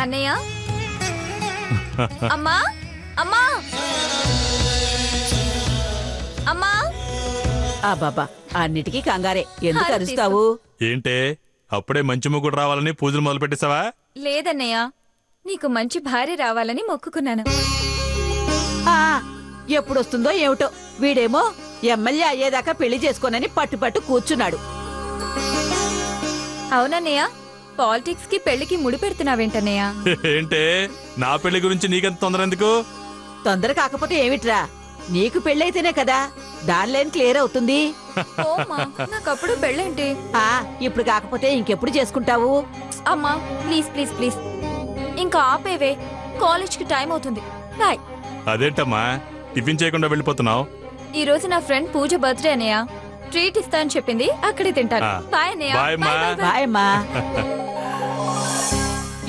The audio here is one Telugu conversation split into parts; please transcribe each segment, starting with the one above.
అన్నయ్య అమ్మా అమ్మా అమ్మా బాబా అన్నిటికీ కంగారే ఎందుకు అరుస్తావు? ఏంటే అప్పుడే మంచి ముగ్గురు రావాలని పూజలు మొదలు పెట్టేసావా? లేదన్నయ్య, నీకు మంచి భార్య రావాలని మొక్కుకున్నాను. ఎప్పుడొస్తుందో ఏమిటో, వీడేమో ఎమ్మెల్యే అయ్యేదాకా పెళ్లి చేసుకోనని పట్టు కూర్చున్నాడు. అవునన్నయ్య, పాలిటిక్స్ కి పెళ్లికి ముడి పెడుతున్నావేంటన్నయ్య? ఏంటే నా పెళ్లి గురించి నీకెంత తొందర ఎందుకు? తొందర కాకపోతే ఏమిట్రా, నీకు పెళ్ళైతేనే కదా దానిలేని క్లియర్ అవుతుంది. నాకప్పుడు పెళ్ళేంటి? ఇప్పుడు కాకపోతే ఇంకెప్పుడు చేసుకుంటావు? అమ్మా ప్లీజ్ ప్లీజ్ ప్లీజ్ ఇంకా ఆపేవే, కాలేజ్ కి టైం అవుతుంది. బాయ్. అదేంటమ్మా టిఫిన్ చేయకుండా వెళ్ళిపోతున్నావు? ఈ రోజు నా ఫ్రెండ్ పూజ బర్త్డే అన్నయ్య, ట్రీట్ ఇస్తా అని చెప్పింది, అక్కడే తింటాను. బాయ్ అన్నయ్య. బాయ్ అమ్మా.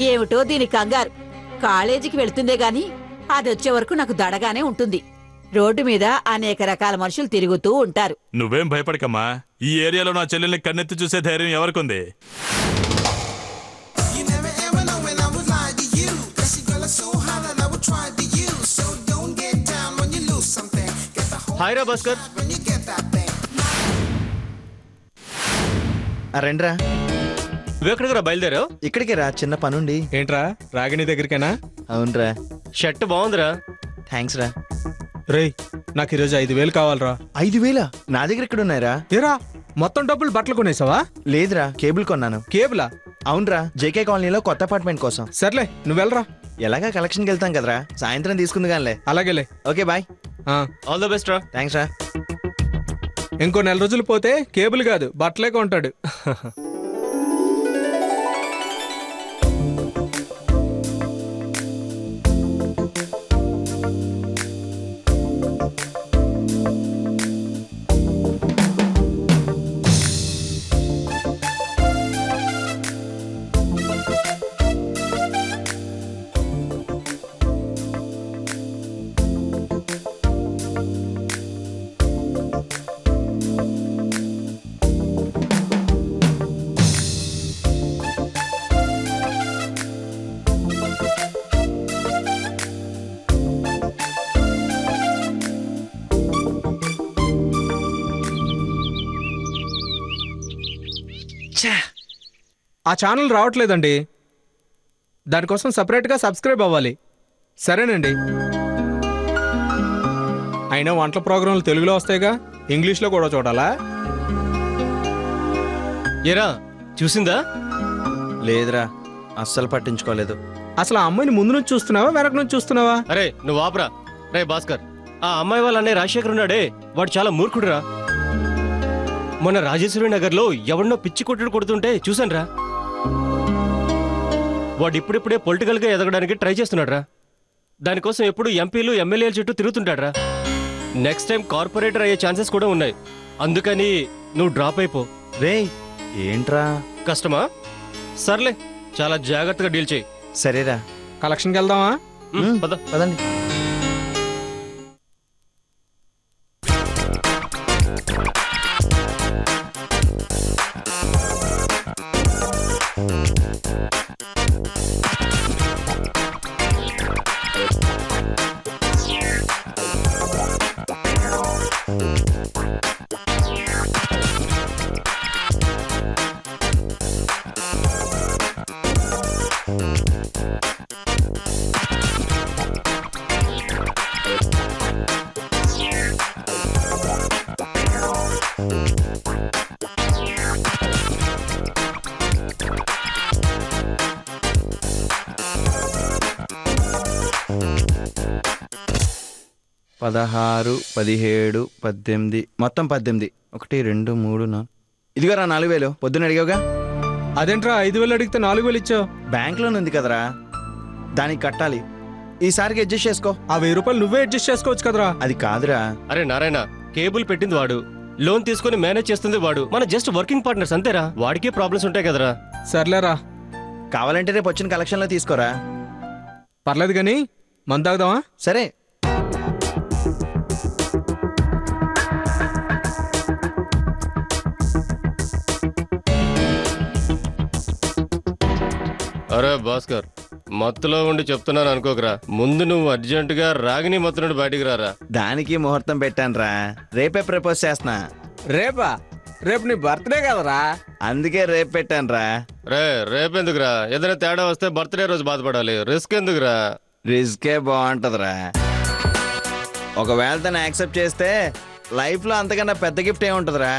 ఏమిటో దీని కంగారు, కాలేజీకి వెళ్తుందే గాని అది వచ్చే వరకు నాకు దడగానే ఉంటుంది. రోడ్డు మీద అనేక రకాల మనుషులు తిరుగుతూ ఉంటారు. నువ్వేం భయపడకమ్మా, ఈ ఏరియాలో నా చెల్లెల్ని కన్నెత్తి చూసే ధైర్యం ఎవరికుంది? హాయ్ రా భాస్కర్. రండ్రా. నువ్వెక్కడికి రా బయలుదేరావు? ఇక్కడికి రా, చిన్న పనుండి. ఏంట్రా రాగిణి దగ్గరికేనా? అవునరా. షర్ట్ బాగుందిరా. థ్యాంక్స్ రా. రేయ్ నాకు ఈరోజు 5,000 కావాలరా. 5,000? నా దగ్గర ఇక్కడ ఉన్నాయరా. ఏరా మొత్తం డబ్బులు బట్టలు కొనేసావా? లేదురా, కేబుల్ కొన్నాను. కేబులా? అవునరా, జేకే కాలనీలో కొత్త అపార్ట్మెంట్ కోసం. సర్లే నువ్వు వెళ్ళరా. ఎలాగా కలెక్షన్కి వెళ్తాం కదరా, సాయంత్రం తీసుకుంది కానీ. అలాగేలే. Okay bye. All the best రా. థ్యాంక్స్ రా. ఇంకో 4 రోజులు పోతే కేబుల్ కాదు బట్టలే కొంటాడు. ఆ ఛానల్ రావట్లేదండి, దానికోసం సపరేట్గా సబ్స్క్రైబ్ అవ్వాలి. సరేనండి. అయినా వంటల ప్రోగ్రాంలు తెలుగులో వస్తాయిగా, ఇంగ్లీష్లో కూడా చూడాలా? ఏరా చూసిందా? లేదురా, అస్సలు పట్టించుకోలేదు. అసలు ఆ అమ్మాయిని ముందు నుంచి చూస్తున్నావా వెనక నుంచి చూస్తున్నావా? అరే నువ్వు ఆపరా. రే భాస్కర్, ఆ అమ్మాయి వాళ్ళ అన్నయ్య రాజశేఖర్ ఉన్నాడే, వాడు చాలా మూర్ఖుడురా. మొన్న రాజేశ్వరి నగర్లో ఎవరినో పిచ్చి కొట్టుడు కొడుతుంటే చూసానురా. వాడు ఇప్పుడిప్పుడే పొలిటికల్ గా ఎదగడానికి ట్రై చేస్తున్నాడు రా. దానికోసం ఎప్పుడు ఎంపీలు ఎమ్మెల్యేల చుట్టూ తిరుగుతుంటాడు రా. నెక్స్ట్ టైం కార్పొరేటర్ అయ్యే ఛాన్సెస్ కూడా ఉన్నాయి. అందుకని నువ్వు డ్రాప్ అయిపో. రే ఏంట్రా? కష్టమా? సర్లే, చాలా జాగ్రత్తగా డీల్ చేయి. సరేరా. కలెక్షన్కి వెళ్దామా? పదండి. పదహారు 17 18 మొత్తం 18. 1 2 3 4. ఇదిగోరా 4,000. పొద్దున్న అడిగావుగా. అదేంట్రా 5,000 అడిగితే 4,000 ఇచ్చావు? బ్యాంక్లోనే ఉంది కదరా, దానికి కట్టాలి. ఈసారికి అడ్జస్ట్ చేసుకో. ఆ 1,000 రూపాయలు నువ్వే అడ్జస్ట్ చేసుకోవచ్చు కదరా. అది కాదురా. అరే నారాయణ, కేబుల్ పెట్టింది వాడు, లోన్ తీసుకుని మేనేజ్ చేస్తుంది వాడు, మన జస్ట్ వర్కింగ్ పార్ట్నర్స్ అంతేరా. వాడికే ప్రాబ్లమ్స్ ఉంటాయి కదరా. సర్లేరా, కావాలంటే రేపు వచ్చిన కలెక్షన్లో తీసుకోరా. పర్లేదు కానీ మందు తాగుదామా? సరే. అరే భాస్కర్, మత్తులో ఉండి చెప్తున్నాను అనుకోకరా. ముందు నువ్వు అర్జెంటుగా రాగిని మత్తు నుండి బయటికి రారా. దానికి ముహూర్తం పెట్టానురా. రేపే ప్రపోజ్ చేస్తున్నా. రేపా? రేపు నీ బర్త్డే కదరా. అందుకే రేపు పెట్టానురా. రేపెందుకురా? ఏదైనా తేడా వస్తే బర్త్డే రోజు బాధపడాలి. రిస్క్ ఎందుకురా? రిస్కే బాగుంటదిరా. ఒకవేళ తను యాక్సెప్ట్ చేస్తే లైఫ్ లో అంతకన్నా పెద్ద గిఫ్ట్ ఏముంటదిరా.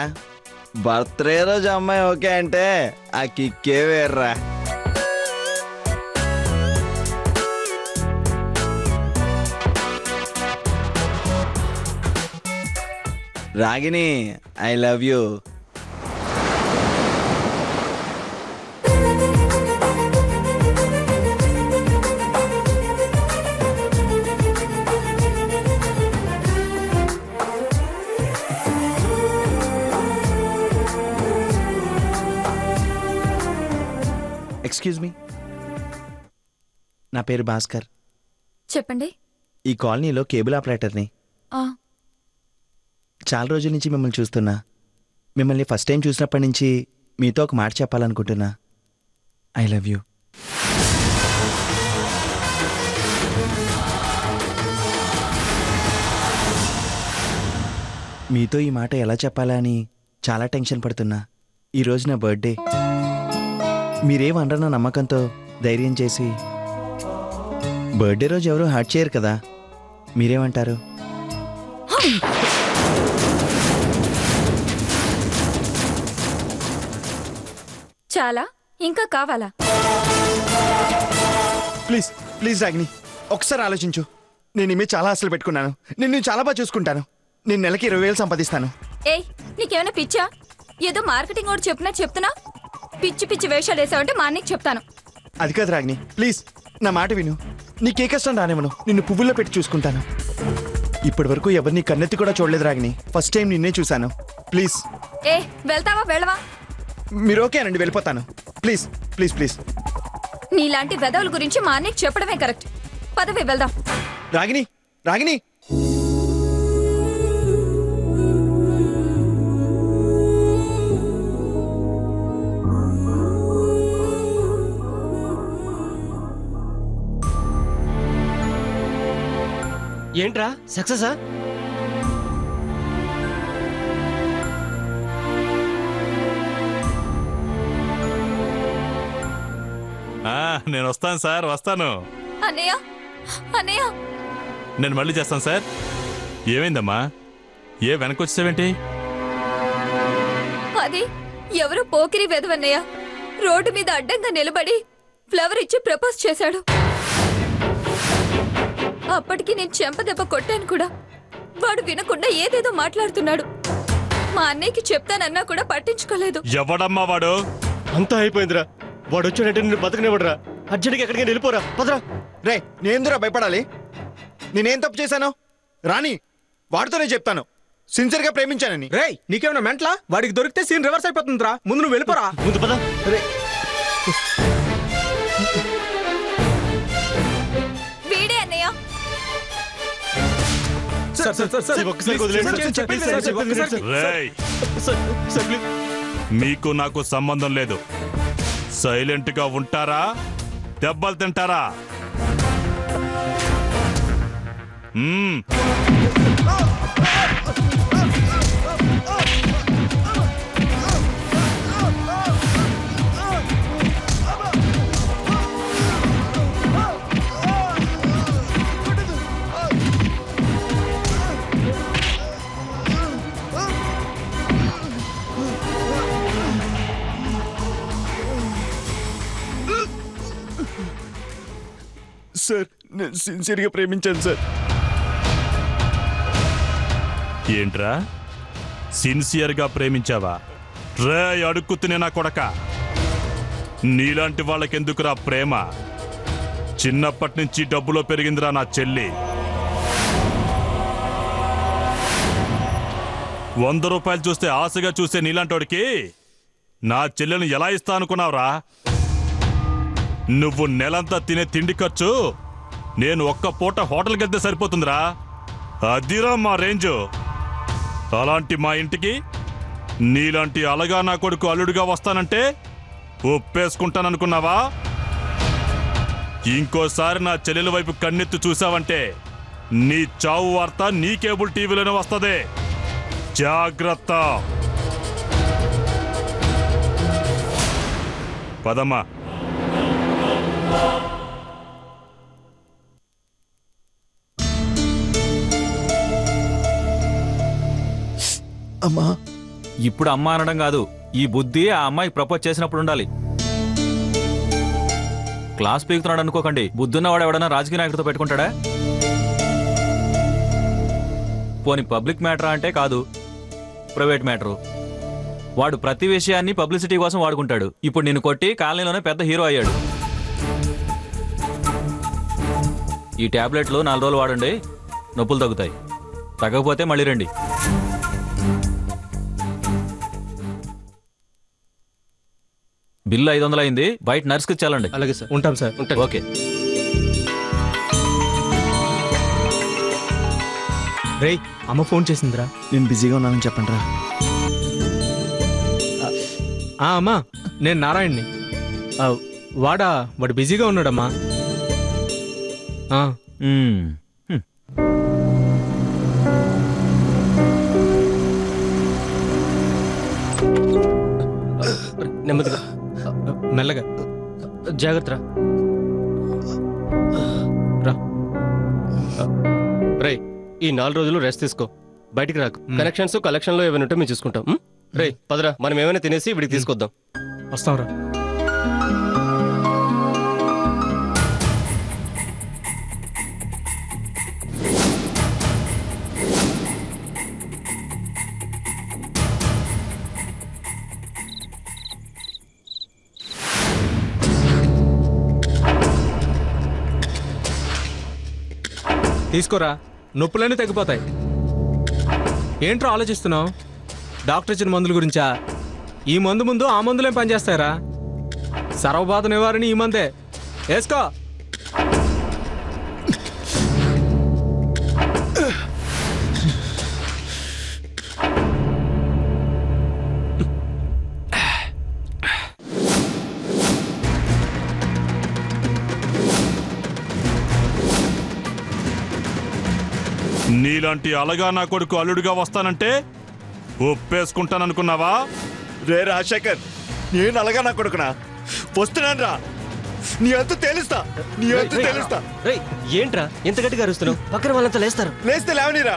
బర్త్డే రోజు అమ్మాయి ఓకే అంటే ఆ కిక్కే వేర్రా. Ragini, I love you. Excuse me, నా పేరు భాస్కర్. చెప్పండి. ఈ కాలనీలో కేబుల్ ఆపరేటర్ని. ఆ, చాలా రోజుల నుంచి మిమ్మల్ని చూస్తున్నా. మిమ్మల్ని ఫస్ట్ టైం చూసినప్పటి నుంచి మీతో ఒక మాట చెప్పాలనుకుంటున్నా. I love you. మీతో ఈ మాట ఎలా చెప్పాలా అని చాలా టెన్షన్ పడుతున్నా. ఈరోజు నా బర్త్డే. మీరేమనరన్న నమ్మకంతో ధైర్యం చేసి, బర్త్డే రోజు ఎవరు హార్ట్ చేయరు కదా, మీరేమంటారు? చాలా ఇంకా కావాలా? ప్లీజ్ ప్లీజ్ రాగిని, ఒకసారి ఆలోచించు. నేను ఇమే చాలా ఆశలు పెట్టుకున్నాను. నిన్ను చాలా బాగా చూసుకుంటాను. నేను నెలకి 20,000 సంపాదిస్తాను. ఏయ్, నీకేమైనా పిచ్చా? ఏదో మార్కెటింగ్ కూడా చెప్పినా చెప్తున్నా. పిచ్చి పిచ్చి వేషాలు వేసావంటే మా అన్నకి చెప్తాను. అది కాదు రాగిని, ప్లీజ్ నా మాట విను. నీకే కష్టం రానేమను, నిన్ను పువ్వుల్లో పెట్టి చూసుకుంటాను. ఇప్పటి వరకు ఎవరిని కన్నెత్తి కూడా చూడలేదు రాగిని. ఫస్ట్ టైం నిన్నే చూశాను. ప్లీజ్. ఏ, వెళ్తావా వెళ్ళవా? మీరు ఓకే అనండి, వెళ్ళిపోతాను. Please please please. నీలాంటి వెదవుల గురించి మా అన్నకి చెప్పడమే కరెక్ట్. పదవి వెళ్దాం. రాగిని, రాగిని. ఏంట్రా సక్సెసా? నేను వస్తాను సార్, వస్తాను. అన్నయ్య, అన్నయ్య, నేను మళ్ళీ చేస్తాను సార్. ఏమైందమ్మా? ఏ వెనకొచ్చేవేంటి? అది ఎవరు పోకిరి వెదవన్నయ్య రోడ్డు మీద అడ్డంగా నిలబడి ఫ్లవర్ ఇచ్చి ప్రపోజ్ చేశాడు. అప్పటికి నేను చెంపదెబ్బ కొట్టాను కూడా. వాడు వినకుండా ఏదేదో మాట్లాడుతున్నాడు. మా అన్నయ్యకి చెప్తానన్నా కూడా పట్టించుకోలేదు. ఎవడమ్మా వాడు? అంతా అయిపోయిందిరా. వాడు వచ్చాడంటే నిన్ను బతకనివ్వడురా. అర్జెంట్గా ఎక్కడికి వెళ్ళిపోరా, పదరా. రే, నేనెందురా భయపడాలి? నేనేం తప్పు చేశాను? రాణి, వాడితోనే చెప్తాను సిన్సియర్గా ప్రేమించానని. రేయ్, నీకేమైనా మెంట్లా? వాడికి దొరికితే సీన్ రివర్స్ అయిపోతుందిరా. ముందు నువ్వు వెళ్ళిపోరా. ముందు పద. రే, వీడే అన్నయ్య. సార్, సార్, సార్, సార్, ఒక్కసారి వదిలేండి. రేయ్, మీకు నాకు సంబంధం లేదు. సైలెంట్ గా ఉంటారా, దెబ్బలు తింటారా? సార్, నేను సిన్సియర్గా ప్రేమించాను సార్. ఏంట్రా, సిన్సియర్గా ప్రేమించావా? రే అడుక్కుతునే నా కొడక, నీలాంటి వాళ్ళకెందుకురా ప్రేమ? చిన్నప్పటి నుంచి డబ్బులో పెరిగిందిరా నా చెల్లి. 100 రూపాయలు చూస్తే ఆశగా చూస్తే నీలాంటోడికి నా చెల్లెను ఎలా ఇస్తా అనుకున్నావురా? నువ్వు నెలంతా తినే తిండి ఖర్చు నేను ఒక్క పూట హోటల్కి వెళ్తే సరిపోతుందిరా. అదిరా మా రేంజు. అలాంటి మా ఇంటికి నీలాంటి అలగా నా కొడుకు అల్లుడిగా వస్తానంటే ఒప్పేసుకుంటాననుకున్నావా? ఇంకోసారి నా చెల్లెల వైపు కన్నెత్తి చూసావంటే నీ చావు వార్త నీ కేబుల్ టీవీలోనే వస్తుంది. జాగ్రత్త. పదమ్మా. అమ్మా, ఇప్పుడు అమ్మ అనడం కాదు, ఈ బుద్ధి ఆ అమ్మాయికి ప్రపోజ్ చేసినప్పుడు ఉండాలి. క్లాస్ పీకుతున్నాడు అనుకోకండి. బుద్ధున్నవాడు ఎవడన్నా రాజకీయ నాయకుడితో పెట్టుకుంటాడా? పోనీ పబ్లిక్ మ్యాటరా అంటే కాదు, ప్రైవేట్ మ్యాటరు. వాడు ప్రతి విషయాన్ని పబ్లిసిటీ కోసం వాడుకుంటాడు. ఇప్పుడు నిన్ను కొట్టి కాలనీలోనే పెద్ద హీరో అయ్యాడు. ఈ టాబ్లెట్లు 4 రోజులు వాడండి, నొప్పులు తగ్గుతాయి. తగ్గకపోతే మళ్ళీ రండి. బిల్లు 500 అయింది, బయట నర్స్కి ఇచ్చాలండి. అలాగే సార్. ఉంటాం సార్. ఉంటాను. ఓకే. రేయ్, అమ్మ ఫోన్ చేసిందిరా. నేను బిజీగా ఉన్నానని చెప్పండి రా. అమ్మా, నేను నారాయణ్ని. వాడు బిజీగా ఉన్నాడమ్మా. నెమ్మదిగా, మెల్లగా జాగ్రత్త. రా. రే, ఈ 4 రోజులు రెస్ట్ తీసుకో, బయటికి రాకు. కనెక్షన్స్ కలెక్షన్లో ఏమైనా ఉంటే మేము చూసుకుంటాం. రే పదరా, మనం ఏమైనా తినేసి వీడికి తీసుకొద్దాం. వస్తాంరా. తీసుకోరా, నొప్పులన్నీ తగ్గిపోతాయి. ఏంట్రా ఆలోచిస్తున్నావు? డాక్టర్ ఇచ్చిన మందుల గురించా? ఈ మందు ముందు ఆ మందులేం పనిచేస్తాయరా? సర్వబాధ నివారణ ఈ మందే, వేసుకో. నీలాంటి అలగా నా కొడుకు అల్లుడిగా వస్తానంటే ఒప్పేసుకుంటాననుకున్నావా? రే రాజశేఖర్, నేను అలాగా నా కొడుకునా? వస్తున్నాను రా, నీ అంత తేలుస్తా, నీ అంత తేలుస్తా. రేయ్, ఏంట్రా ఎంత గట్టిగా అరుస్తున్నావు? పక్కన వాళ్ళంతా లేస్తారు. లేస్తే లేవనిరా,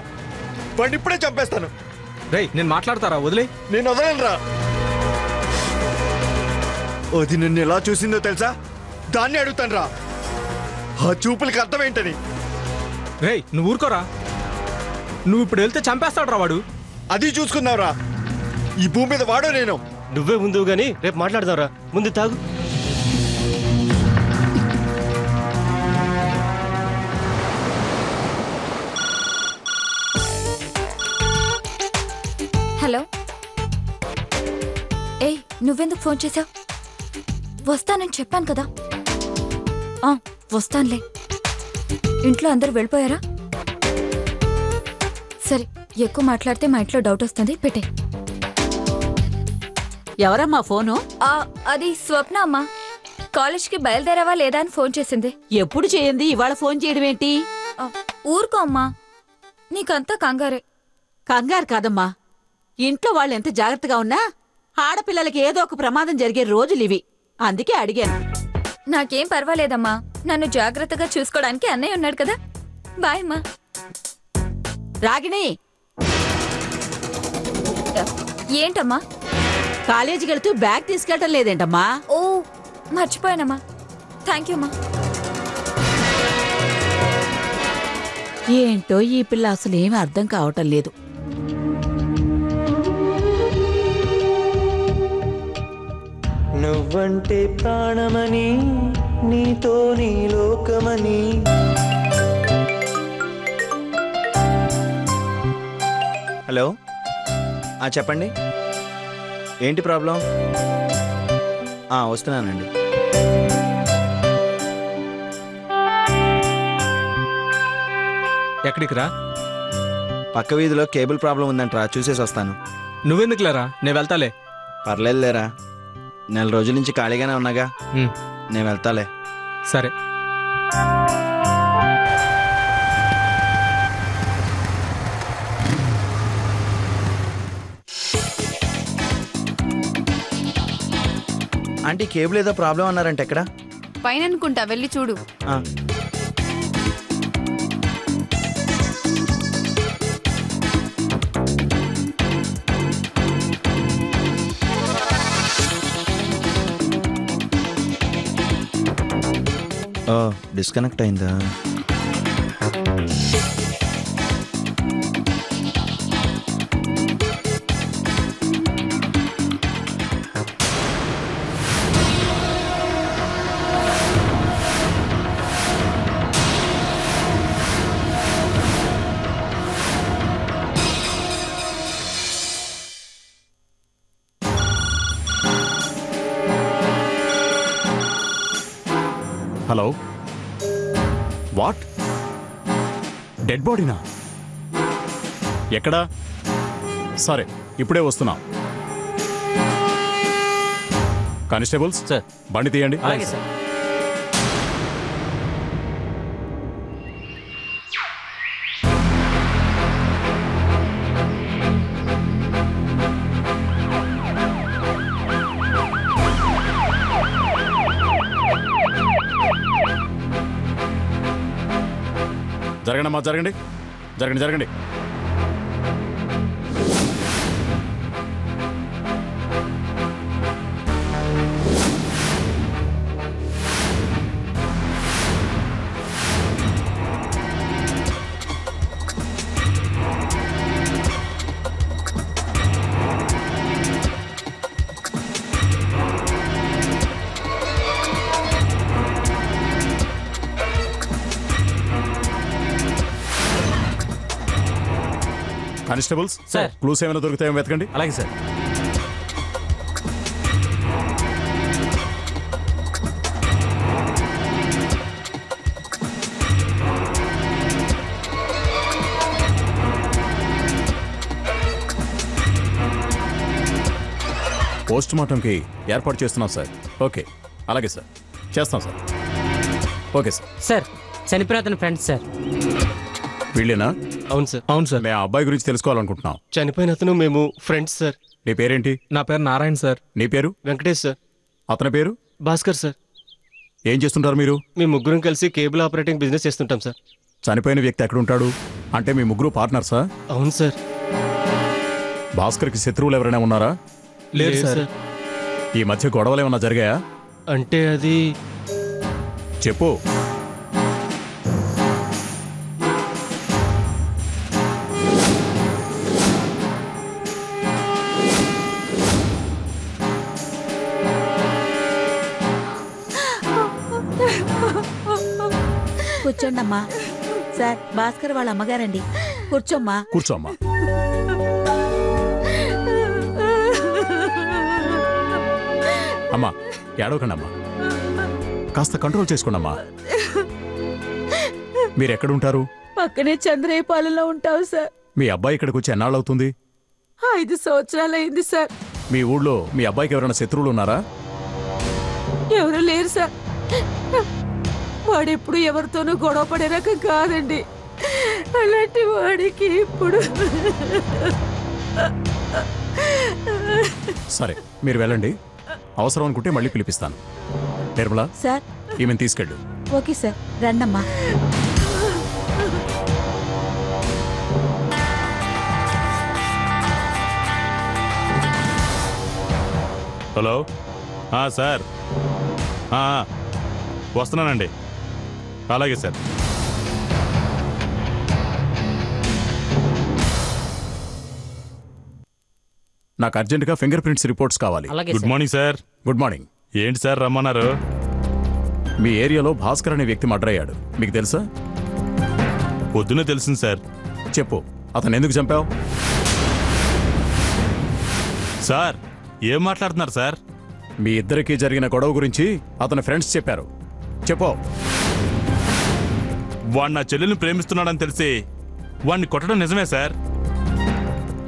వాడిని ఇప్పుడే చంపేస్తాను. రేయ్, నేను మాట్లాడతారా? వదిలే. నేను వదలను రా. అది నిన్ను ఎలా చూసిందో తెలుసా? దాన్ని అడుగుతాను రా, ఆ చూపులకి అర్థం ఏంటని. రేయ్, నువ్వు ఊరుకోరా. నువ్వు ఇప్పుడు వెళ్తే చంపేస్తాడు రా వాడు. అది చూసుకుందాంరా. ఈ భూమి మీద వాడో నేను. నువ్వే ముందు గానీ రేపు మాట్లాడదాంరా. ముందు తాగు. హలో. ఏయ్, నువ్వెందుకు ఫోన్ చేసావు? వస్తానని చెప్పాను కదా. వస్తానులే. ఇంట్లో అందరూ వెళ్ళిపోయారా? సరే, ఎక్కువ మాట్లాడితే మా ఇంట్లో డౌట్ వస్తుంది. పెట్టే. ఎవరమ్మా ఫోను? అది స్వప్న అమ్మా. కాలేజ్కి బయలుదేరావా లేదా అని ఫోన్ చేసింది. ఎప్పుడు చేయండి, ఇవాళ ఫోన్ చేయడం ఏంటి? ఊరుకో అమ్మా, నీకంతా కంగారే. కంగారు కాదమ్మా, ఇంట్లో వాళ్ళు ఎంత జాగ్రత్తగా ఉన్నా ఆడపిల్లలకి ఏదో ఒక ప్రమాదం జరిగే రోజులు ఇవి. అందుకే అడిగాను. నాకేం పర్వాలేదమ్మా, నన్ను జాగ్రత్తగా చూసుకోవడానికి అన్నయ్య ఉన్నాడు కదా. బాయ్ అమ్మా. రాగిణి, ఏంటమ్మా? కాలేజీకి వెళ్తూ బ్యాగ్ తీసుకెళ్ళటం లేదేంటమ్మా? ఓ, మర్చిపోయానమ్మా. థ్యాంక్ యూ అమ్మా. ఏంటో ఈ పిల్ల అసలు ఏమీ అర్థం కావటం లేదు. నువ్వంటే ప్రాణమని, నీతో నీ లోకమని. హలో, చెప్పండి, ఏంటి ప్రాబ్లం? వస్తున్నానండి. ఎక్కడికి రా? పక్క వీధిలో కేబుల్ ప్రాబ్లం ఉందంటరా, చూసేసి వస్తాను. నువ్వెందుకు లేరా, నేను వెళ్తాలే. పర్లేదు లేరా, 4 రోజుల నుంచి ఖాళీగానే ఉన్నాగా. నేను వెళ్తాలే. సరే. ఆంటీ కేబుల్ ఏదో ప్రాబ్లం అన్నారంటే ఎక్కడ? పైన అనుకుంటా, వెళ్ళి చూడు. డిస్కనెక్ట్ అయిందా? Hello, what? డెడ్ బాడీనా? ఎక్కడా? సరే, ఇప్పుడే వస్తున్నా. కానిస్టేబుల్స్ సార్, బండి తీయండి. అలాగే సార్. జరగండమ్మా, జరగండి, జరగండి, జరగండి. కానిస్టేబుల్స్ సార్, క్లూస్ ఏమైనా దొరుకుతాయో వెతకండి. అలాగే సార్. పోస్ట్ మార్టంకి ఏర్పాటు చేస్తున్నాం సార్. ఓకే, అలాగే సార్, చేస్తాం సార్. Okay sir. సార్, చనిపోయిన అతని ఫ్రెండ్స్ సార్. వీళ్ళేనా? అవును సార్. అవును సార్. మేము ఆ అబ్బాయి గురించి తెలుసుకోవాలనుకుంటున్నాం. చనిపోయిన అతను మేము ఫ్రెండ్స్ సార్. నీ పేరేంటి? నా పేరు నారాయణ సార్. నీ పేరు? వెంకటేష్ సార్. అతని పేరు? భాస్కర్ సార్. ఏం చేస్తుంటారు మీరు? మేము ముగ్గురం కలిసి కేబుల్ ఆపరేటింగ్ బిజినెస్ చేస్తుంటాం సార్. చనిపోయిన వ్యక్తి ఎక్కడుంటాడు? అంటే మీ ముగ్గురు పార్ట్నర్సా? అవును సార్. భాస్కర్కి శత్రువులు ఎవరైనా ఉన్నారా? లేదు సార్. ఈ మధ్య గొడవలు ఏమన్నా జరిగాయా? అంటే అది చెప్పు. కూర్చోండమ్మా. సార్, భాస్కర్ వాళ్ళ అమ్మగారండి. కూర్చోమ్మా. కూర్చోమ్మా. అమ్మా, ఏడవకండి అమ్మా, కాస్త కంట్రోల్ చేసుకోండమ్మా. మీరెక్కడుంటారు? పక్కనే చంద్రయ్యపాలెంలో ఉంటావు సార్. మీ అబ్బాయి ఇక్కడికి వచ్చి ఎన్నాళ్ళవుతుంది? 5 సంవత్సరాలైంది సార్. మీ ఊళ్ళో మీ అబ్బాయికి ఎవరైనా శత్రువులు ఉన్నారా? ఎవరు లేరు సార్. వాడెప్పుడు ఎవరితోనూ గొడవ పడే రకం కాదండి. అలాంటి వాడికి ఇప్పుడు. సరే, మీరు వెళ్ళండి. అవసరం అనుకుంటే మళ్ళీ పిలిపిస్తాను. నిర్మలా సార్, ఈమెను తీసుకెళ్ళు. ఓకే సార్, రండమ్మా. హలో, సార్, వస్తున్నానండి. అలాగే సార్. నాకు అర్జెంటుగా ఫింగర్ ప్రింట్స్ రిపోర్ట్స్ కావాలి. Good morning sir. Good morning. ఏంటి సార్ రమ్మన్నారు? మీ ఏరియాలో భాస్కర్ అనే వ్యక్తి మర్డర్ అయ్యాడు, మీకు తెలుసా? పొద్దునే తెలిసింది సార్. చెప్పు, అతను ఎందుకు చంపావు? సార్, ఏం మాట్లాడుతున్నారు సార్? మీ ఇద్దరికీ జరిగిన గొడవ గురించి అతని ఫ్రెండ్స్ చెప్పారు. చెప్పు. వాడు నా చెల్లెల్ని ప్రేమిస్తున్నాడని తెలిసి వాడిని కొట్టడం నిజమే సార్,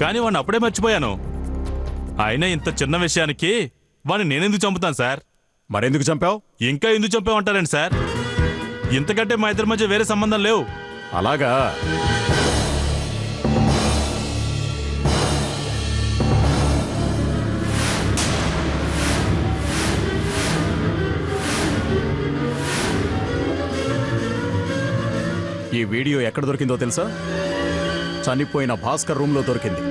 కానీ వాడిని అప్పుడే మర్చిపోయాను. అయినా ఇంత చిన్న విషయానికి వాడిని నేనెందుకు చంపుతాను సార్? మరెందుకు చంపావు? ఇంకా ఎందుకు చంపావంటారండి సార్? ఇంతకంటే మా ఇద్దరి మధ్య వేరే సంబంధం లేవు. అలాగా? ఈ వీడియో ఎక్కడ దొరికిందో తెలుసా? చనిపోయిన భాస్కర్ రూమ్లో దొరికింది.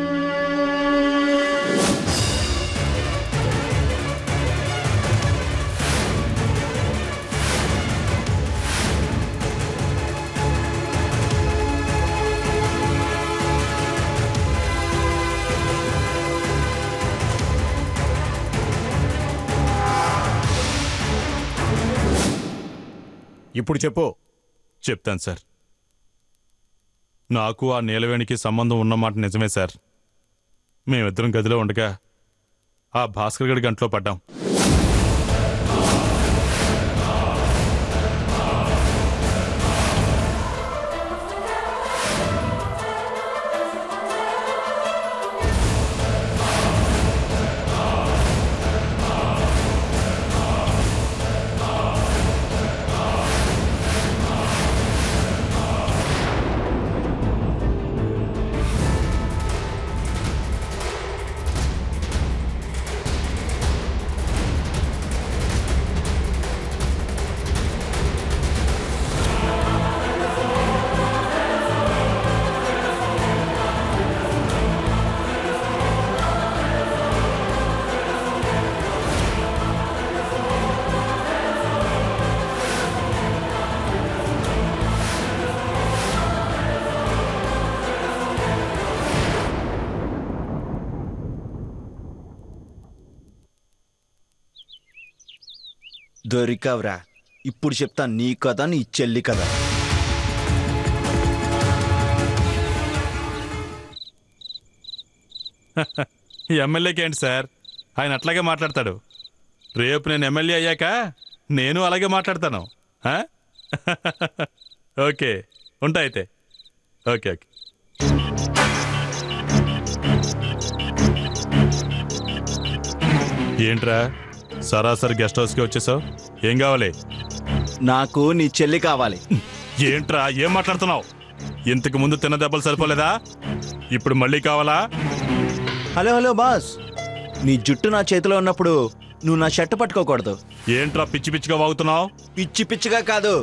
ఇప్పుడు చెప్పు. చెప్తాను సార్. నాకు ఆ నీలవేణికి సంబంధం ఉన్నమాట నిజమే సార్. మేమిద్దరం గదిలో ఉండగా ఆ భాస్కర్ గడి గంటలో పడ్డాం. దొరికావురా. ఇప్పుడు చెప్తా నీ కథ, నీ చెల్లి కథ. ఎమ్మెల్యేకి ఏంటి సార్, ఆయన అట్లాగే మాట్లాడతాడు. రేపు నేను ఎమ్మెల్యే అయ్యాక నేను అలాగే మాట్లాడతాను. ఓకే, ఉంటా అయితే. Okay okay. ఏంట్రా సరాసరి గెస్ట్ హౌస్కి వచ్చేసావు? ఏం కావాలి? నాకు నీ చెల్లి కావాలి. ఏంట్రా ఏం మాట్లాడుతున్నావు? ఇంతకు ముందు తిన్న దెబ్బలు సరిపోలేదా? ఇప్పుడు మళ్ళీ కావాలా? హలో హలో బాస్, నీ జుట్టు నా చేతిలో ఉన్నప్పుడు నువ్వు నా షర్ట్ పట్టుకోకూడదు. ఏంట్రా పిచ్చి పిచ్చిగా వాగుతున్నావు? పిచ్చి పిచ్చిగా కాదు,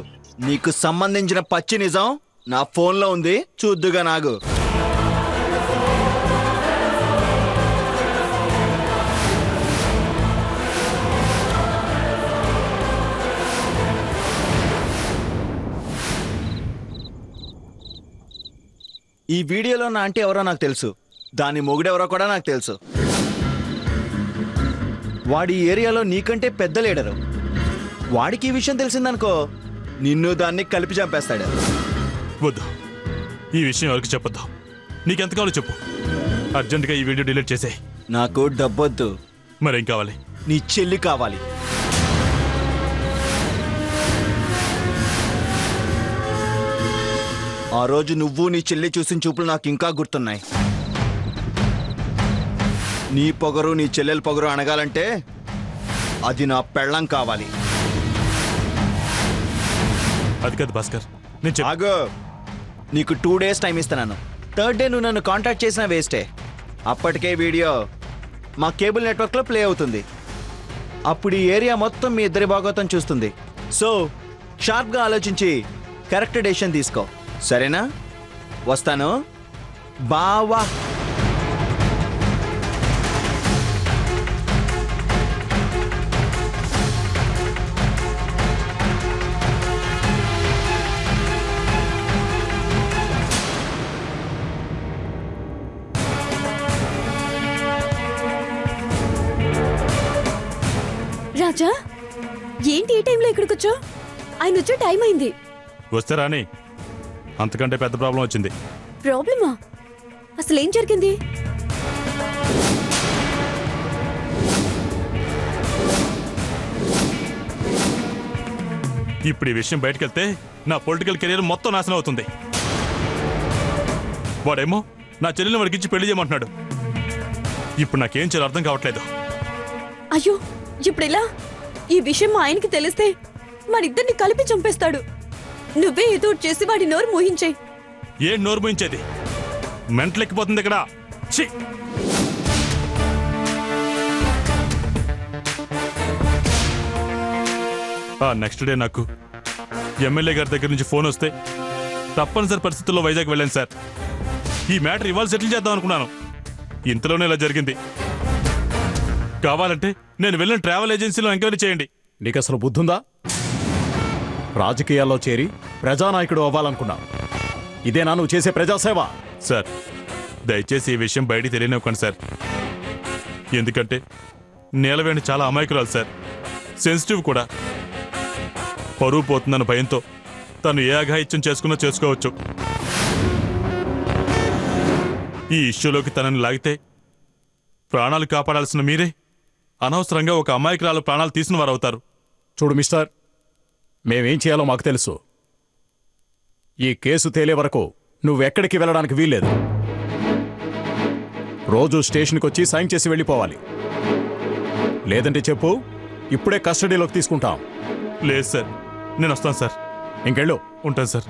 నీకు సంబంధించిన పచ్చి నిజం నా ఫోన్లో ఉంది, చూద్దుగా నాగు. ఈ వీడియోలో నా ఆంటీ ఎవరో నాకు తెలుసు, దాని మొగుడెవరో కూడా నాకు తెలుసు. వాడి ఏరియాలో నీకంటే పెద్ద లీడరు. వాడికి ఈ విషయం తెలిసిందనుకో, నిన్ను దాన్ని కలిపి చంపేస్తాడు. వద్దు, ఈ విషయం ఎవరికి చెప్పొద్దు. నీకెంత కావాలో చెప్పు. అర్జెంటుగా ఈ వీడియో డిలీట్ చేసే. నాకు డబ్బొద్దు. మరేం కావాలి? నీ చెల్లి కావాలి. ఆ రోజు నువ్వు నీ చెల్లి చూసిన చూపులు నాకు ఇంకా గుర్తున్నాయి. నీ పొగరు నీ చెల్లెల పొగరు అనగాలంటే అది నా పెళ్ళం కావాలి. అది కాదు భాస్కర్, నేను ఆగు. నీకు 2 days టైం ఇస్తున్నాను. 3rd day నువ్వు నన్ను కాంటాక్ట్ చేసినా వేస్టే. అప్పటికే వీడియో మా కేబుల్ నెట్వర్క్లో ప్లే అవుతుంది. అప్పుడు ఈ ఏరియా మొత్తం మీ ఇద్దరి భాగవతం చూస్తుంది. సో షార్ప్గా ఆలోచించి కరెక్ట్ డెసిషన్ తీసుకో, సరేనా? వస్తాను బావా. రాజా, ఏంటి ఈ టైంలో ఇక్కడికి వచ్చా? ఆయన వచ్చే టైం అయింది. వస్తే రాని, అంతకంటే పెద్ద ప్రాబ్లం వచ్చింది. ప్రాబ్లమా? అసలు ఏం జరిగింది? ఇప్పుడు ఈ విషయం బయటకెళ్తే నా పొలిటికల్ కెరీర్ మొత్తం నాశనం అవుతుంది. వాడేమో నా చెల్లెల్ని వాడికిచ్చి పెళ్లి చేయమంటున్నాడు. ఇప్పుడు నాకేం చేయాలో అర్థం కావట్లేదు. అయ్యో, ఇప్పుడు ఇలా ఈ విషయం మా ఆయనకి తెలిస్తే మరిద్దరిని కలిపి చంపేస్తాడు. నువ్వే ఏదో చేసి వాడి నోరు మోహించాయి. ఏం నోరు మూయించేది? మెంటలెక్కిపోతుంది ఇక్కడ. ఛీ! నెక్స్ట్ డే నాకు ఎమ్మెల్యే గారి దగ్గర నుంచి ఫోన్ వస్తే తప్పనిసరి పరిస్థితుల్లో వైజాగ్ వెళ్ళాను సార్. ఈ మ్యాటర్ ఇవాళ సెటిల్ చేద్దాం అనుకున్నాను. ఇంతలోనే ఇలా జరిగింది. కావాలంటే నేను వెళ్ళిన ట్రావెల్ ఏజెన్సీలో ఎంక్వైరీ చేయండి. నీకు అసలు బుద్ధుందా? రాజకీయాల్లో చేరి ప్రజానాయకుడు అవ్వాలనుకున్నావు. ఇదేనా నువ్వు చేసే ప్రజాసేవ? సార్ దయచేసి ఈ విషయం బయటికి తెలియనివ్వకండి సార్. ఎందుకంటే నీలవేణి చాలా అమాయకురాలు సార్, సెన్సిటివ్ కూడా. పరువు పోతుందన్న భయంతో తను ఏ అఘాయిత్యం చేసుకున్నా చేసుకోవచ్చు. ఈ ఇష్యూలోకి తనని లాగితే ప్రాణాలు కాపాడాల్సిన మీరే అనవసరంగా ఒక అమాయకురాలు ప్రాణాలు తీసిన వారు అవుతారు. చూడు మిస్టర్, మేమేం చేయాలో మాకు తెలుసు. ఈ కేసు తేలే వరకు నువ్వెక్కడికి వెళ్ళడానికి వీల్లేదు. రోజు స్టేషన్కి వచ్చి సైన్ చేసి వెళ్ళిపోవాలి. లేదంటే చెప్పు, ఇప్పుడే కస్టడీలోకి తీసుకుంటాం. లేదు సార్, నేను వస్తాను సార్. ఇంకెళ్ళు. ఉంటాను సార్.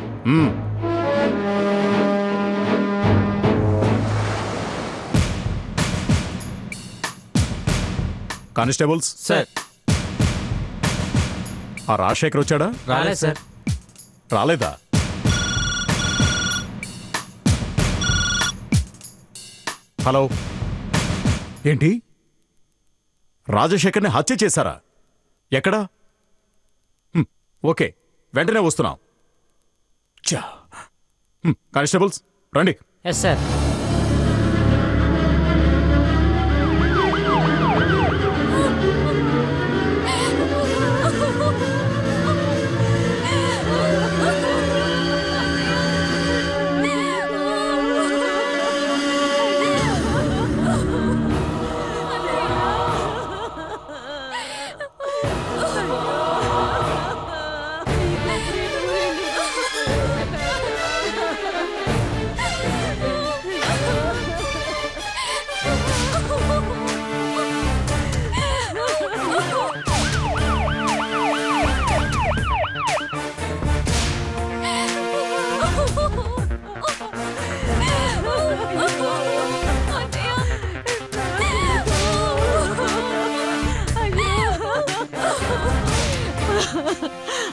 Constables sir. ఆ రాజశేఖర్ వచ్చాడా? రాలేదు సార్. రాలేదా? హలో, ఏంటి రాజశేఖర్ని హత్య చేశారా? ఎక్కడా? ఓకే, వెంటనే వస్తున్నాం. కానిస్టేబుల్స్ రండి. Yes sir.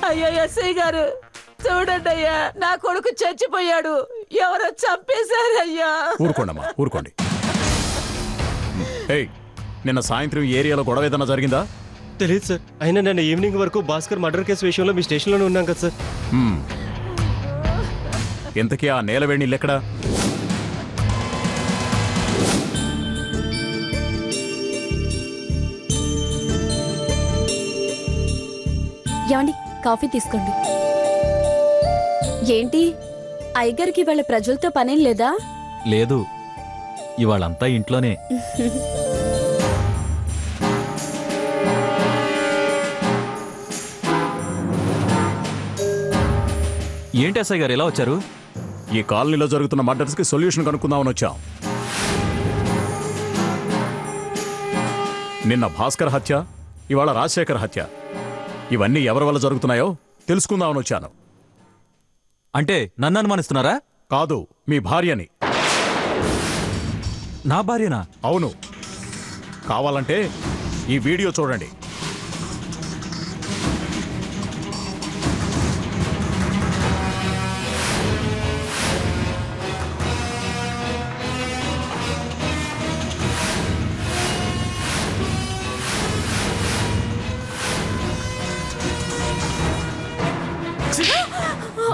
అయ్యా ఎస్ఐ గారు, చూడండి అయ్యా, నా కొడుకు చచ్చిపోయాడు. ఎవరో చంపేశారయ్యా. ఊరుకోండమ్మా, ఊరుకోండి. ఏయ్, నిన్న సాయంత్రం ఏరియాలో గొడవ ఏదన్నా జరిగిందా? తెలియదు సార్. అయినా నిన్న ఈవినింగ్ వరకు భాస్కర్ మర్డర్ కేసు విషయంలో మీ స్టేషన్లోనే ఉన్నాం కదా సార్. ఇంతకీ ఆ నీలవేణి ఇల్లెక్కడా? ఏమండి, కాఫీ తీసుకోండి. ఏంటి అయ్యగారికి వాళ్ళ ప్రజలతో పనేం లేదా? లేదు, ఇవాళంతా ఇంట్లోనే. ఏంటి ఎస్ఐ గారు ఎలా వచ్చారు? ఈ కాలనీలో జరుగుతున్న మర్డర్స్కి సొల్యూషన్ కనుక్కుందామని వచ్చాం. నిన్న భాస్కర్ హత్య, ఇవాళ రాజశేఖర్ హత్య. ఇవన్నీ ఎవరి వల్ల జరుగుతున్నాయో తెలుసుకుందామని వచ్చాను. అంటే నన్ను అనుమానిస్తున్నారా? కాదు, మీ భార్యని. నా భార్యనా? అవును. కావాలంటే ఈ వీడియో చూడండి.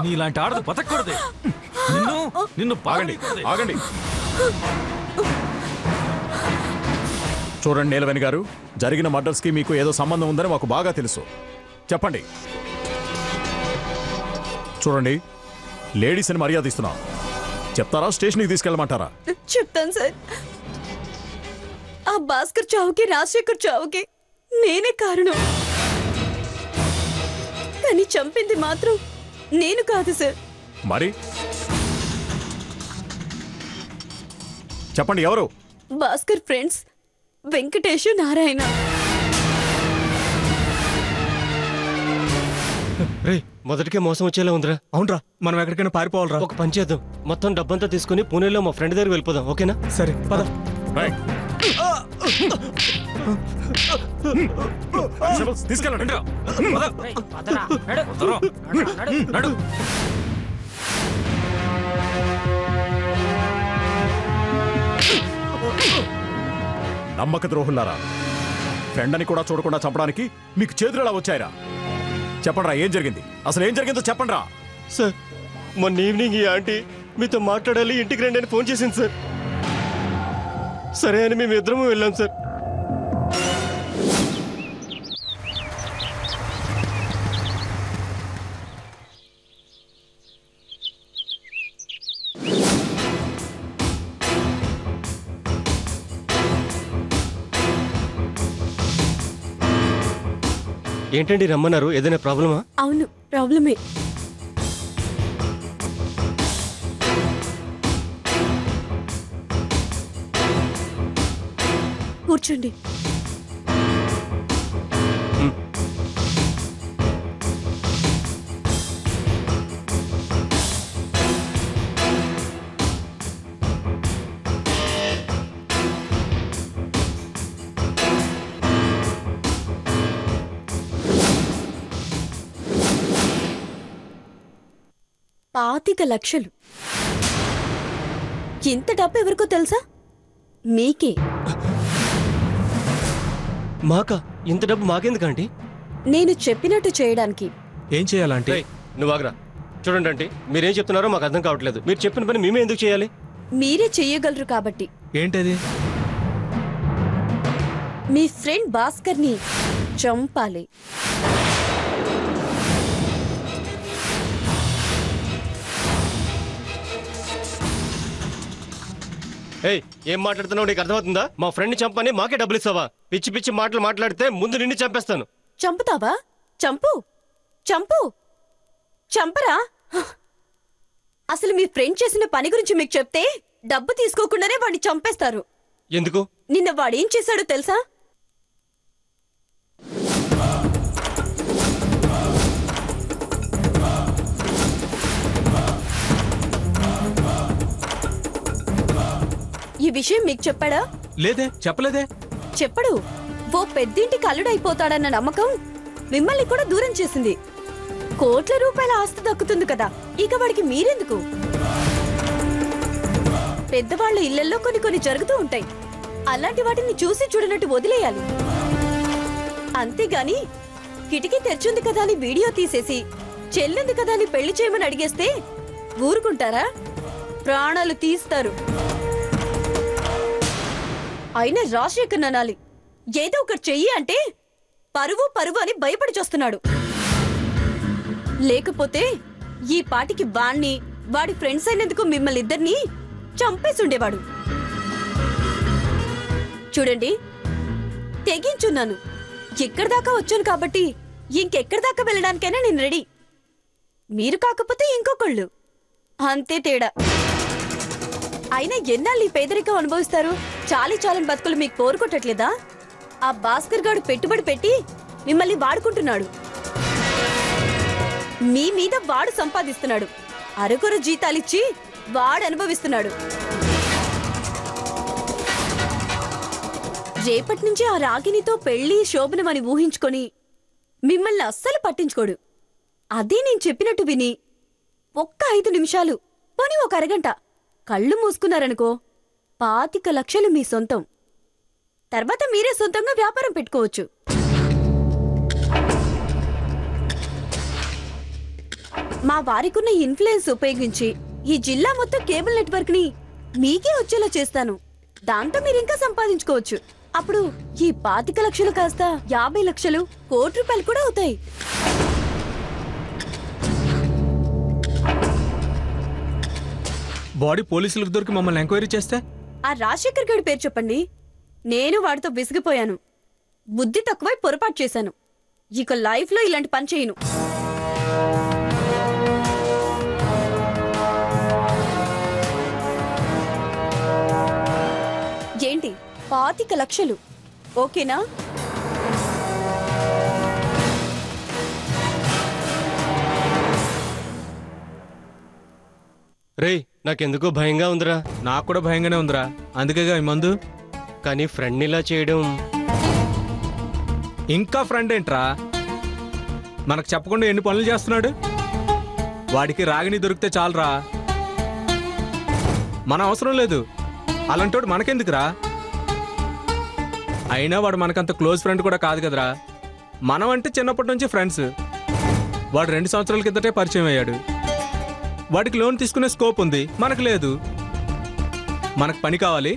నీలాంటి ఆడదు బతకూడదు. నిన్ను ఆగండి, ఆగండి. చూడండి నీలవేణి గారు, జరిగిన మర్డర్స్కి మీకు ఏదో సంబంధం ఉందని మాకు బాగా తెలుసు. చెప్పండి. చూడండి, లేడీస్ అని మర్యాద ఇస్తున్నాం. చెప్తారా, స్టేషన్కి తీసుకెళ్ళమంటారా? చెప్తాను సార్. ఆ భాస్కర్ చావుకి రాజశేఖర్ చావుకి నేనే కారణం. కానీ చంపింది మాత్రం నేను కాదు సార్. మరి చెప్పండి, ఎవరు? భాస్కర్ ఫ్రెండ్స్ వెంకటేష్, నారాయణ. రే మొదటికే మోసం వచ్చేలా ఉందిరా. అవునరా, మనం ఎక్కడికైనా పారిపోవాలరా. ఒక పని చేద్దాం, మొత్తం డబ్బంతా తీసుకుని పూణేలో మా ఫ్రెండ్ దగ్గరికి వెళ్ళిపోదాం, ఓకేనా? సరే పద. తీసుకెళ్ళండి. నమ్మక ద్రోహులారా, ఫ్రెండని కూడా చూడకుండా చంపడానికి మీకు చేతులు ఎలా వచ్చాయరా? చెప్పండిరా, ఏం జరిగింది? అసలు ఏం జరిగిందో చెప్పండిరా. సార్, మొన్న ఈవినింగ్ ఈ ఆంటీ మీతో మాట్లాడాలి, ఇంటికి రండి అని ఫోన్ చేసింది సార్. సరే అని మేము ఇద్దరము వెళ్ళాం సార్. ఏంటండి రమ్మన్నారు? ఏదైనా ప్రాబ్లమా? అవును, ప్రాబ్లమే. కూర్చోండి. $25 లక్షలు. ఇంత డబ్బు ఎవరికో తెలుసా? మీకే. మాకా? ఇంత డబ్బు మాకెందుకండి? నేను చెప్పినట్టు చేయడానికి. ఏం చేయాలంటే? నువ్వు ఆగరా. చూడండి అంటే మీరేం చెప్తున్నారో మాకు అర్థం కావట్లేదు. మీరు చెప్పిన పని మేమే ఎందుకు చేయాలి? మీరే చెయ్యగలరు కాబట్టి. ఏంటది? మీ ఫ్రెండ్ భాస్కర్ని చంపాలి. ఏయ్, ఏం మాట్లాడుతున్నావు? నీకు అర్థమవుతుందా? మా ఫ్రెండ్ని చంపని మాకే డబ్బులు ఇస్తావా? పిచ్చి పిచ్చి మాటలు మాట్లాడితే ముందు నిన్ను చంపేస్తాను. చంపుతావా? చంపు, చంపు, చంపరా. అసలు మీ ఫ్రెండ్ చేసిన పని గురించి మీకు చెప్తే డబ్బు తీసుకోకుండానే వాడిని చంపేస్తారు. ఎందుకు? నిన్న వాడేం చేశాడో తెలుసా? ఈ విషయం మీకు చెప్పాడా? లేదే, చెప్పలేదే. చెప్పడు. ఓ పెద్దింటికి అల్లుడైపోతాడన్న నమ్మకం మిమ్మల్ని కూడా దూరం చేసింది. కోట్ల రూపాయల ఆస్తి దక్కుతుంది కదా, ఇక వాడికి మీరెందుకు? పెద్దవాళ్ల ఇళ్లలో కొన్ని జరుగుతూ ఉంటాయి. అలాంటి వాటిని చూసి చూడనట్టు వదిలేయాలి. అంతేగాని కిటికీ తెరిచింది కదా అని వీడియో తీసేసి చెల్లింది కదా అని పెళ్లి చేయమని అడిగేస్తే ఊరుకుంటారా? ప్రాణాలు తీస్తారు. అయినా రాజశేఖర్ అనాలి, ఏదో ఒకటి చెయ్యి అంటే పరువు పరువు అని భయపడి చూస్తున్నాడు. లేకపోతే ఈ పాటికి వాణ్ణి వాడి ఫ్రెండ్స్ అయినందుకు మిమ్మల్ని ఇద్దరిని చంపేసుండేవాడు. చూడండి, తెగించున్నాను. ఎక్కడి దాకా వచ్చాను కాబట్టి ఇంకెక్కడి దాకా వెళ్ళడానికైనా నేను రెడీ. మీరు కాకపోతే ఇంకొకళ్ళు, అంతే తేడా. అయినా ఎన్నాళ్ళు ఈ పేదరికం అనుభవిస్తారు? చాలని బతుకులు మీకు కోరుకోవట్లేదా? ఆ భాస్కర్ గాడు పెట్టుబడి పెట్టి మిమ్మల్ని వాడుకుంటున్నాడు. మీ మీద వాడు సంపాదిస్తున్నాడు. అరకొర జీతాలిచ్చి వాడు అనుభవిస్తున్నాడు. రేపటి నుంచి ఆ రాగినితో పెళ్లి శోభనమని ఊహించుకొని మిమ్మల్ని అస్సలు పట్టించుకోడు. అదే నేను చెప్పినట్టు విని ఒక్క 5 నిమిషాలు, పోనీ ఒక అరగంట కళ్ళు మూసుకున్నారనుకో, 25 లక్షలు మీ సొంతం. తర్వాత మీరే సొంతంగా వ్యాపారం పెట్టుకోవచ్చు. మా వారికున్న ఇన్ఫ్లుయెన్స్ ఉపయోగించి ఈ జిల్లా మొత్తం కేబుల్ నెట్వర్క్ ని మీకే వచ్చేలా చేస్తాను. దాంతో మీరింకా సంపాదించుకోవచ్చు. అప్పుడు ఈ 25 లక్షలు కాస్త 50 లక్షలు, కోటి రూపాయలు కూడా అవుతాయి. బాడీ పోలీసులకు దొరికి మమ్మల్ని ఎంక్వైరీ చేస్తే? ఆ రాజశేఖర్ గడి పేరు చెప్పండి. నేను వాడితో విసిగిపోయాను. బుద్ధి తక్కువై పొరపాటు చేశాను. ఇక లైఫ్ లో ఇలాంటి పని చేయను. ఏంటి 25 లక్షలు ఓకేనా? రేయ్ నాకెందుకో భయంగా ఉందిరా. నాకు కూడా భయంగానే ఉందిరా, అందుకేగా ఈ మందు. కానీ ఫ్రెండ్ ఇలా చేయడం. ఇంకా ఫ్రెండ్ ఏంట్రా, మనకు చెప్పకుండా ఎన్ని పనులు చేస్తున్నాడు. వాడికి రాగిని దొరికితే చాలరా, మన అవసరం లేదు. అలాంటోడు మనకెందుకురా? అయినా వాడు మనకంత క్లోజ్ ఫ్రెండ్ కూడా కాదు కదరా. మనం అంటే చిన్నప్పటి నుంచి ఫ్రెండ్స్. వాడు 2 సంవత్సరాల కిందటే పరిచయం అయ్యాడు. వాడికి లోన్ తీసుకునే స్కోప్ ఉంది, మనకు లేదు. మనకు పని కావాలి,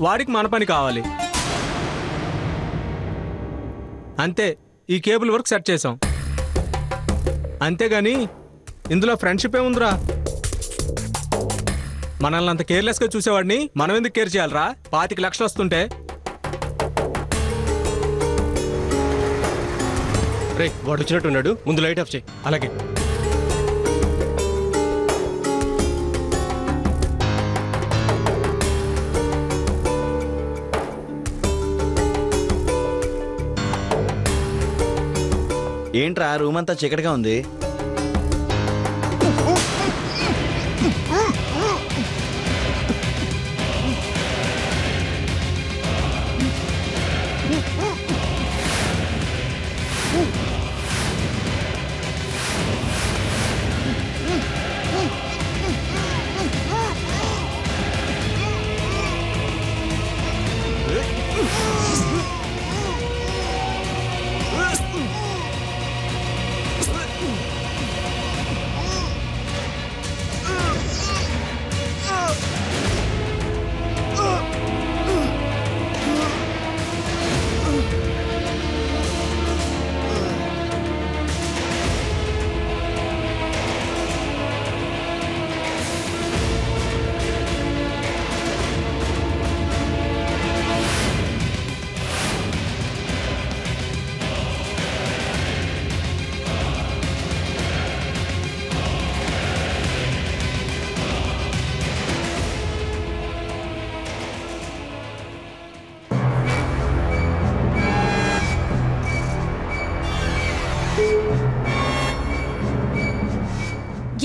వాడికి మన పని కావాలి. అంతే, ఈ కేబుల్ వర్క్ సెట్ చేసాం. అంతేగాని ఇందులో ఫ్రెండ్షిప్ ఏముందిరా? మనల్ని అంత కేర్లెస్గా చూసేవాడిని మనం ఎందుకు కేర్ చేయాలరా? 25 లక్షలు వస్తుంటే. రే వాడు వచ్చినట్టున్నాడు, ముందు లైట్ ఆఫ్ చేయి. అలాగే. ఏంట్రా రూమ్ అంతా చీకటిగా ఉంది?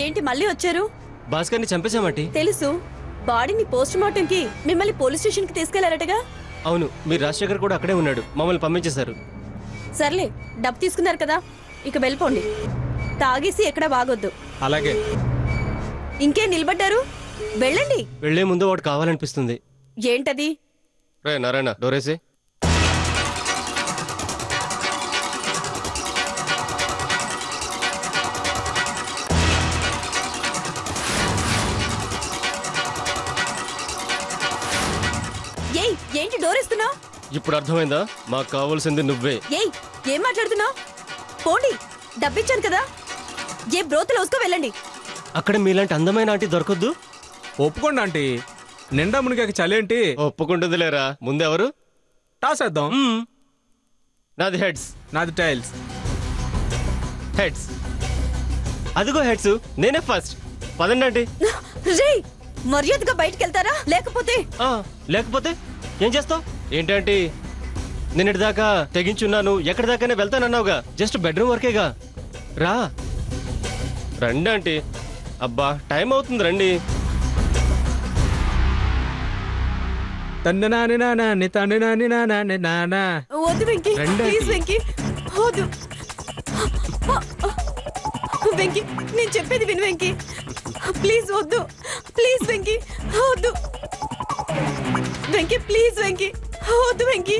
ఏంటి మళ్ళీ వచ్చారు? భాస్కర్ని చంపేశామటి. తెలుసు. బాడీని పోస్ట్ మార్టం కి మిమ్మల్ని పోలీస్ స్టేషన్ కి తీసుకెళ్లారటగా? అవును, మీరు రాజశేఖర్ కూడా అక్కడే ఉన్నాడు, మమ్మల్ని పంపించేశారు. సర్లే, డబ్బు తీసుకున్నారు కదా, ఇక వెళ్ళిపోండి. తాగేసి ఎక్కడ బాగొద్దు. అలాగే. ఇంకేం నిలబడ్డారు? వెళ్ళండి. వెళ్లే ముందు వాడు కావాలనిపిస్తుంది. ఏంటది? రే నారాయణ, డోరేసే. ఏంటి డోరేస్తున్నావు? ఇప్పుడు అర్థమైందా? మాకు కావాల్సింది నువ్వే. ఏం మాట్లాడుతున్నావు? పోండి, డబ్బిచ్చాను కదా. ఏ బ్రోతలు వసుకో వెళ్ళండి. అక్కడ మీలాంటి అందమైన ఆంటీ దొరకొద్దు. ఒప్పుకోండి ఆంటీ, నిండా మునిగాక చలేంటి. ఒప్పుకుంటుంది లేరా. ముందెవరు? టాస్ వేద్దాం. నాది హెడ్స్. నాది టైల్స్. హెడ్స్. అదిగో హెడ్స్, నేనే ఫస్ట్. పదండి ఆంటీ. మర్యాదగా బయటికి వెళ్తారా? లేకపోతే ఏం చేస్తావు? ఏంటంటే నిన్నటి దాకా తెగించున్నాను, ఎక్కడి దాకానే వెళ్తానన్నావుగా. Just bedroom వరకేగా. రా రండి ఆంటీ. అబ్బా టైం అవుతుంది, రండి. వద్దు వెంకీ, ప్లీజ్ వెంకీ, వద్దు వెంకీ, నేను చెప్పేది విను వెంకీ, ప్లీజ్ వద్దు, ప్లీజ్ వెంకీ, వద్దు వెంకీ, ప్లీజ్ వెంకీ, వద్దు వెంకీ.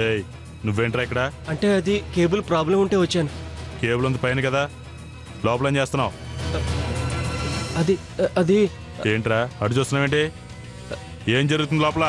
ఏయ్ నువ్వేంట్రా ఇక్కడ? అంటే అది కేబుల్ ప్రాబ్లం ఉంటే వచ్చాను. కేబుల్ ఉంది పైన కదా, లోపల ఏం చేస్తున్నావు? అది అది ఏంట్రా అటు చూస్తున్నావేంటి? ఏం జరుగుతుంది లోపల?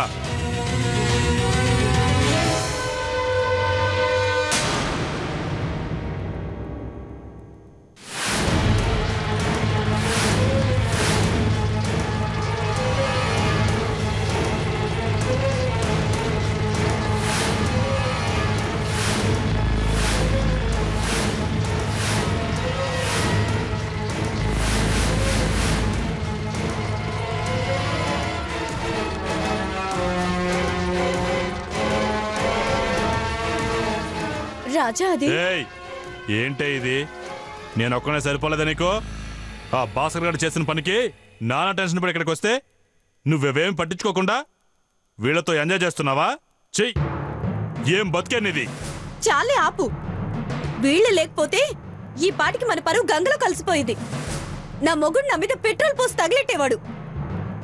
రాజా అది ఏయ్ ఏంటే ఇది? నేను ఒక్కనే సరిపోలేదా నీకు? ఆ భాస్కర్ గారు చేసిన పనికి నానా టెన్షన్ పడి ఇక్కడికి వస్తే నువ్వేం పట్టించుకోకుండా వీళ్ళతో ఎంజాయ్ చేస్తున్నావా? చెయ్యి, ఏం బతికేనిది? చాలే ఆపు. వీళ్ళు లేకపోతే ఈ పాటికి మన పరువు గంగలో కలిసిపోయింది. నా మొగుడు నా మీద పెట్రోల్ పోసి తగిలెట్టేవాడు.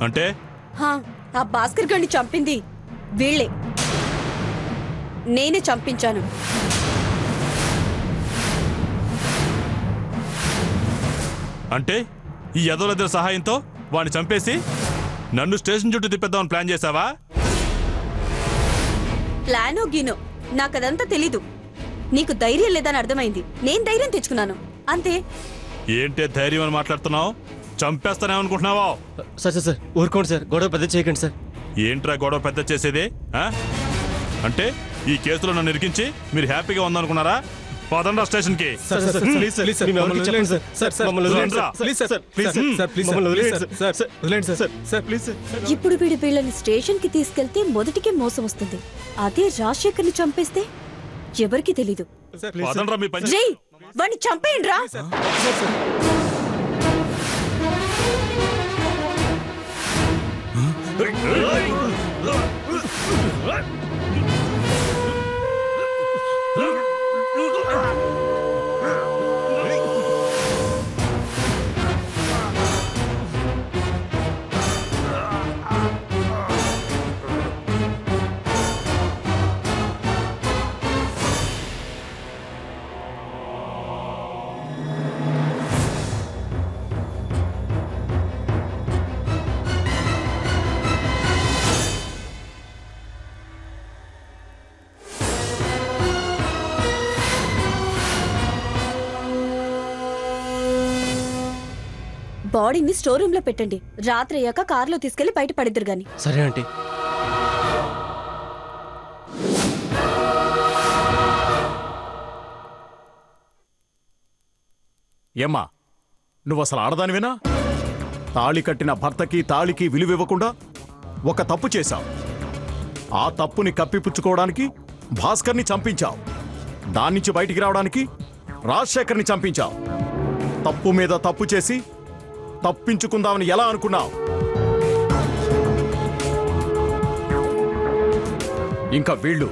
అంటే ఆ భాస్కర్ గారిని చంపింది వీళ్ళే. నేనే చంపించాను. అంటే ఈ ఎదోలద్దరి సహాయంతో వాడిని చంపేసి నన్ను స్టేషన్ చుట్టూ తిప్పేద్దామని ప్లాన్ చేశావా? ప్లానో గీనో నాకదంతా తెలీదు. నీకు ధైర్యం లేదని అర్థమైంది. నేను ధైర్యం తెచ్చుకున్నాను అంతే. ఏంటే ధైర్యం అని మాట్లాడుతున్నావు? చంపేస్తానేమనుకుంటున్నావా? సార్ సార్ సార్ ఊరుకోండి సార్, గొడవ పెద్ద చేయకండి సార్. ఏంట్రా గొడవ పెద్ద చేసేది? అంటే ఈ కేసులో నన్ను ఇరికించి మీరు హ్యాపీగా ఉందనుకున్నారా? పదండ్రా స్టేషన్ కి. ఇప్పుడు వీళ్ళని స్టేషన్ కి తీసుకెళ్తే మొదటికే మోసం వస్తుంది. అదే రాజశేఖర్ ని చంపేస్తే ఎవరికి తెలీదు. పదండ్రా మీ పని. రేయ్ వాణ్ణి చంపేయండి రా. బాడీని స్టోర్ రూమ్ లో పెట్టండి. రాత్రి అయ్యాక కారులో తీసుకెళ్లి బయట పడిద్దరు గాని. సరే ఆంటీ. ఏమ్మా నువ్వు అసలు ఆడదానివేనా? తాళి కట్టిన భర్తకి తాళికి విలువివ్వకుండా ఒక తప్పు చేశావు. ఆ తప్పుని కప్పిపుచ్చుకోవడానికి భాస్కర్ని చంపించావు. దాని నుంచి బయటికి రావడానికి రాజశేఖర్ని చంపించావు. తప్పు మీద తప్పు చేసి తప్పించుకుందామని ఎలా అనుకున్నావు? ఇంకా వీళ్ళు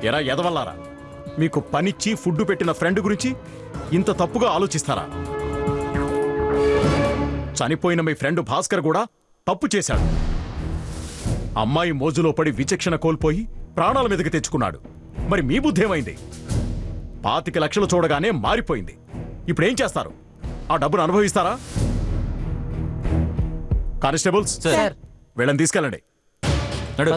ఎరా ఎదవల్లారా, మీకు పనిచ్చి ఫుడ్ పెట్టిన ఫ్రెండ్ గురించి ఇంత తప్పుగా ఆలోచిస్తారా? చనిపోయిన మీ ఫ్రెండ్ భాస్కర్ కూడా తప్పు చేశాడు. అమ్మాయి మోజులో పడి విచక్షణ కోల్పోయి ప్రాణాల మీదకి తెచ్చుకున్నాడు. మరి మీ బుద్ధి ఏమైంది? 25 లక్షలు చూడగానే మారిపోయింది. ఇప్పుడేం చేస్తారు? ఆ డబ్బును అనుభవిస్తారా? కానిస్టేబుల్స్ వీళ్ళని తీసుకెళ్ళండి. నడు.